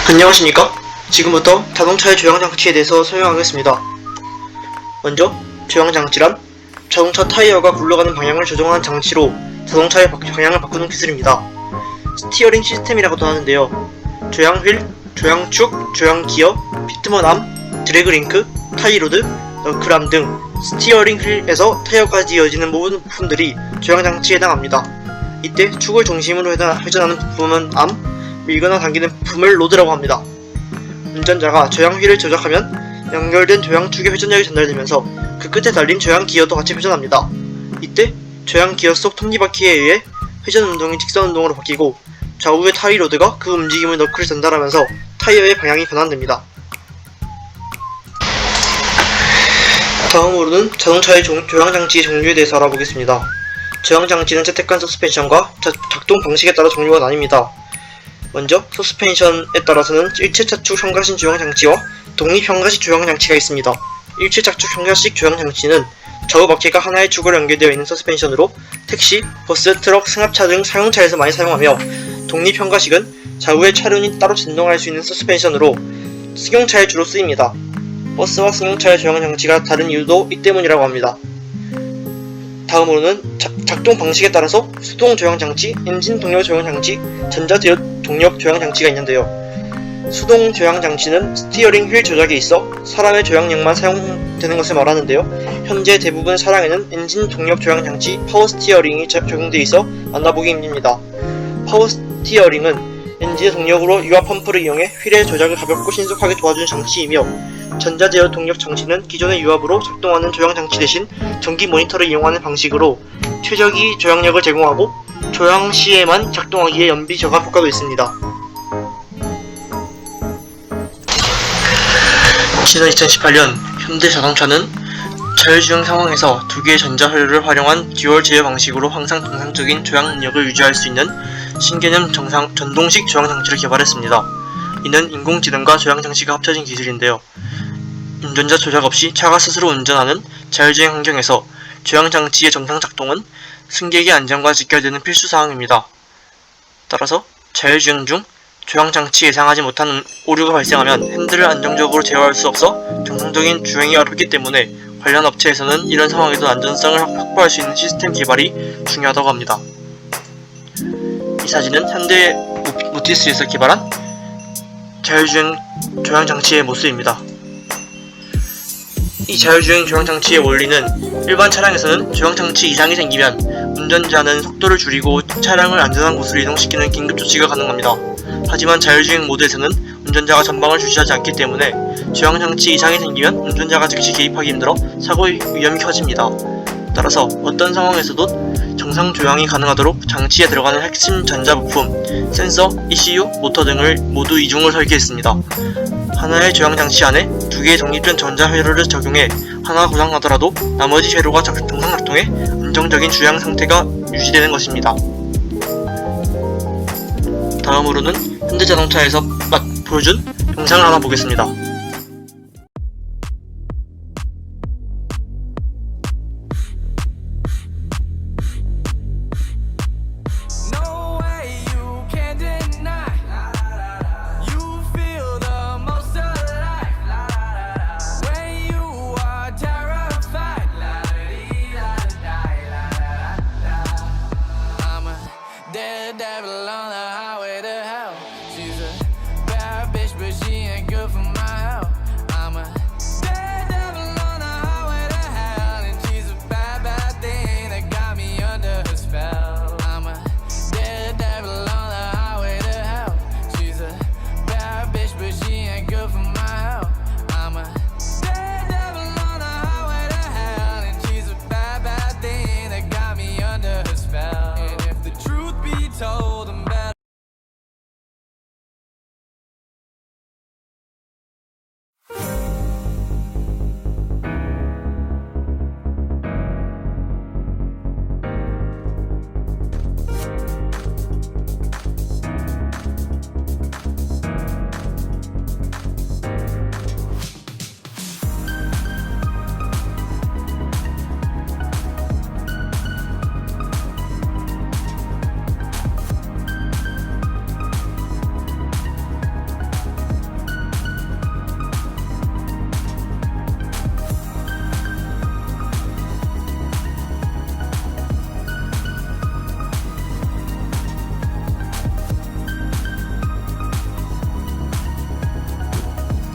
안녕하십니까? 지금부터 자동차의 조향장치에 대해서 설명하겠습니다. 먼저 조향장치란 자동차 타이어가 굴러가는 방향을 조정하는 장치로 자동차의 방향을 바꾸는 기술입니다. 스티어링 시스템이라고도 하는데요. 조향휠, 조향축, 조향기어, 피트먼암, 드래그링크, 타이로드, 너클암 등 스티어링 휠에서 타이어까지 이어지는 모든 부품들이 조향장치에 해당합니다. 이때 축을 중심으로 회전하는 부품은 암, 밀거나 당기는 부품을 로드라고 합니다. 운전자가 조향휠을 조작하면 연결된 조향축에 회전력이 전달되면서 그 끝에 달린 조향기어도 같이 회전합니다. 이때 조향기어 속 톱니바퀴에 의해 회전 운동이 직선 운동으로 바뀌고 좌우의 타이로드가 그 움직임을 너클에 전달하면서 타이어의 방향이 변환됩니다. 다음으로는 자동차의 조향장치의 종류에 대해서 알아보겠습니다. 조향장치는 채택한 서스펜션과 작동 방식에 따라 종류가 나뉩니다. 먼저 서스펜션에 따라서는 일체 차축 현가식 조향장치와 독립 현가식 조향장치가 있습니다. 일체 차축 현가식 조향장치는 좌우 바퀴가 하나의 축으로 연결되어 있는 서스펜션으로 택시, 버스, 트럭, 승합차 등商用차에서 많이 사용하며, 독립 현가식은 좌우의 차륜이 따로 진동할 수 있는 서스펜션으로 승용차에 주로 쓰입니다. 버스와 승용차의 조향장치가 다른 이유도 이 때문이라고 합니다. 다음으로는 작동 방식에 따라서 수동 조향장치, 엔진 동력 조향장치, 전자제어 동력 조향장치가 있는데요. 수동 조향장치는 스티어링 휠 조작에 있어 사람의 조향력만 사용되는 것을 말하는데요. 현재 대부분 차량에는 엔진 동력 조향장치, 파워 스티어링이 적용되어 있어 만나보기 힘듭니다. 파워 스티어링은 엔진의 동력으로 유압 펌프를 이용해 휠의 조작을 가볍고 신속하게 도와주는 장치이며, 전자제어 동력 장치는 기존의 유압으로 작동하는 조향장치 대신 전기 모니터를 이용하는 방식으로 최적의 조향력을 제공하고 조향 시에만 작동하기에 연비 저감 효과도 있습니다. 지난 2018년 현대자동차는 자율주행 상황에서 두 개의 전자회로를 활용한 듀얼 제어 방식으로 항상 정상적인 조향 능력을 유지할 수 있는 신개념 전동식 조향장치를 개발했습니다. 이는 인공지능과 조향장치가 합쳐진 기술인데요. 운전자 조작 없이 차가 스스로 운전하는 자율주행 환경에서 조향장치의 정상 작동은 승객의 안전과 직결되는 필수사항입니다. 따라서 자율주행 중 조향장치 예상하지 못한 오류가 발생하면 핸들을 안정적으로 제어할 수 없어 정상적인 주행이 어렵기 때문에 관련 업체에서는 이런 상황에도 안전성을 확보할 수 있는 시스템 개발이 중요하다고 합니다. 이 사진은 현대 모티스에서 개발한 자율주행 조향장치의 모습입니다. 이 자율주행 조향장치의 원리는 일반 차량에서는 조향장치 이상이 생기면 운전자는 속도를 줄이고 차량을 안전한 곳으로 이동시키는 긴급조치가 가능합니다. 하지만 자율주행 모드에서는 운전자가 전방을 주시하지 않기 때문에 조향장치 이상이 생기면 운전자가 즉시 개입하기 힘들어 사고 위험이 커집니다. 따라서 어떤 상황에서도 정상 조향이 가능하도록 장치에 들어가는 핵심 전자부품, 센서, ECU, 모터 등을 모두 이중을 설계했습니다. 하나의 조향장치 안에 두 개의 독립된 전자회로를 적용해 하나가 고장나더라도 나머지 회로가 정상 작동해 안정적인 주행 상태가 유지되는 것입니다. 다음으로는 현대자동차에서 보여준 영상을 하나 보겠습니다. Devil on the highway to hell. She's a bad bitch, but she ain't good for my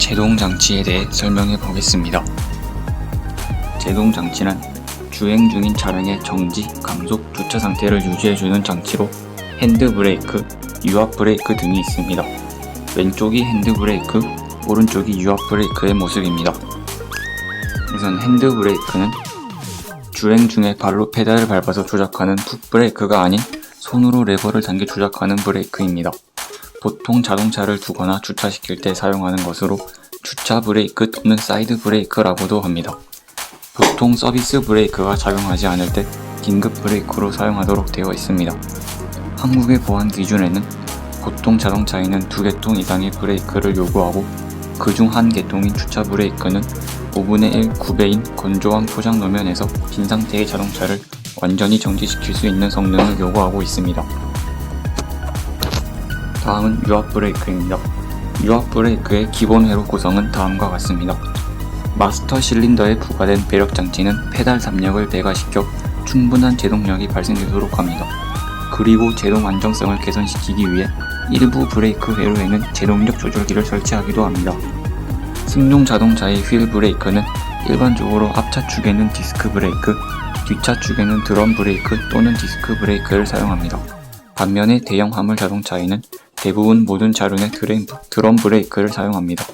제동장치에 대해 설명해 보겠습니다. 제동장치는 주행 중인 차량의 정지, 감속, 주차 상태를 유지해주는 장치로 핸드브레이크, 유압브레이크 등이 있습니다. 왼쪽이 핸드브레이크, 오른쪽이 유압브레이크의 모습입니다. 우선 핸드브레이크는 주행 중에 발로 페달을 밟아서 조작하는 풋브레이크가 아닌 손으로 레버를 당겨 조작하는 브레이크입니다. 보통 자동차를 두거나 주차시킬 때 사용하는 것으로 주차 브레이크 또는 사이드 브레이크라고도 합니다. 보통 서비스 브레이크가 작용하지 않을 때 긴급 브레이크로 사용하도록 되어 있습니다. 한국의 보안 기준에는 보통 자동차에는 2개통 이상의 브레이크를 요구하고 그중 한 개통인 주차 브레이크는 5분의 1 9배인 건조한 포장 노면에서 빈 상태의 자동차를 완전히 정지시킬 수 있는 성능을 요구하고 있습니다. 다음은 유압 브레이크입니다. 유압 브레이크의 기본 회로 구성은 다음과 같습니다. 마스터 실린더에 부과된 배력 장치는 페달 담력을 배가시켜 충분한 제동력이 발생되도록 합니다. 그리고 제동 안정성을 개선시키기 위해 일부 브레이크 회로에는 제동력 조절기를 설치하기도 합니다. 승용 자동차의 휠 브레이크는 일반적으로 앞차축에는 디스크 브레이크, 뒷차축에는 드럼 브레이크 또는 디스크 브레이크를 사용합니다. 반면에 대형 화물 자동차에는 대부분 모든 차륜에 드럼 브레이크를 사용합니다.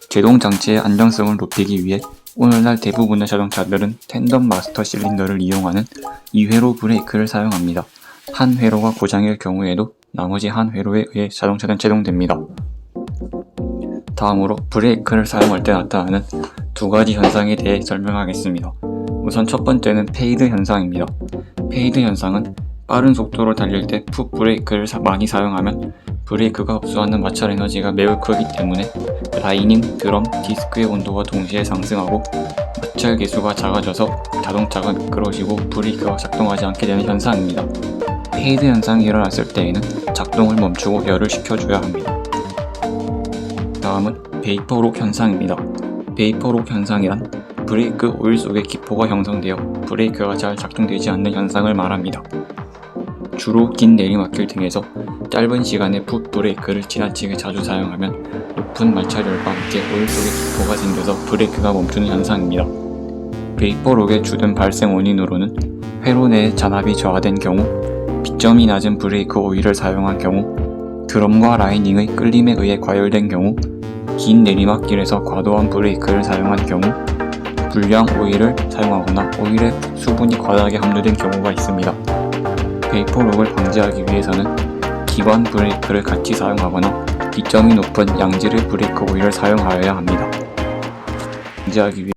제동 장치의 안정성을 높이기 위해 오늘날 대부분의 자동차들은 텐덤 마스터 실린더를 이용하는 2회로 브레이크를 사용합니다. 한 회로가 고장일 경우에도 나머지 한 회로에 의해 자동차는 제동됩니다. 다음으로 브레이크를 사용할 때 나타나는 두 가지 현상에 대해 설명하겠습니다. 우선 첫 번째는 페이드 현상입니다. 페이드 현상은 빠른 속도로 달릴 때 풋 브레이크를 많이 사용하면 브레이크가 흡수하는 마찰 에너지가 매우 크기 때문에 라이닝, 드럼, 디스크의 온도가 동시에 상승하고 마찰 계수가 작아져서 자동차가 미끄러지고 브레이크가 작동하지 않게 되는 현상입니다. 페이드 현상이 일어났을 때에는 작동을 멈추고 열을 식혀줘야 합니다. 다음은 베이퍼록 현상입니다. 베이퍼록 현상이란 브레이크 오일 속에 기포가 형성되어 브레이크가 잘 작동되지 않는 현상을 말합니다. 주로 긴 내리막길 등에서 짧은 시간에 풋 브레이크를 지나치게 자주 사용하면 높은 마찰열과 함께 오일 속에 기포가 생겨서 브레이크가 멈추는 현상입니다. 베이퍼록의 주된 발생 원인으로는 회로 내의 잔압이 저하된 경우, 비점이 낮은 브레이크 오일을 사용한 경우, 드럼과 라이닝의 끌림에 의해 과열된 경우, 긴 내리막길에서 과도한 브레이크를 사용한 경우, 불량 오일을 사용하거나 오일에 수분이 과다하게 함유된 경우가 있습니다. 베이퍼록을 방지하기 위해서는 기관 브레이크를 같이 사용하거나 비점이 높은 양질의 브레이크 오일을 사용하여야 합니다. 방지하기 위해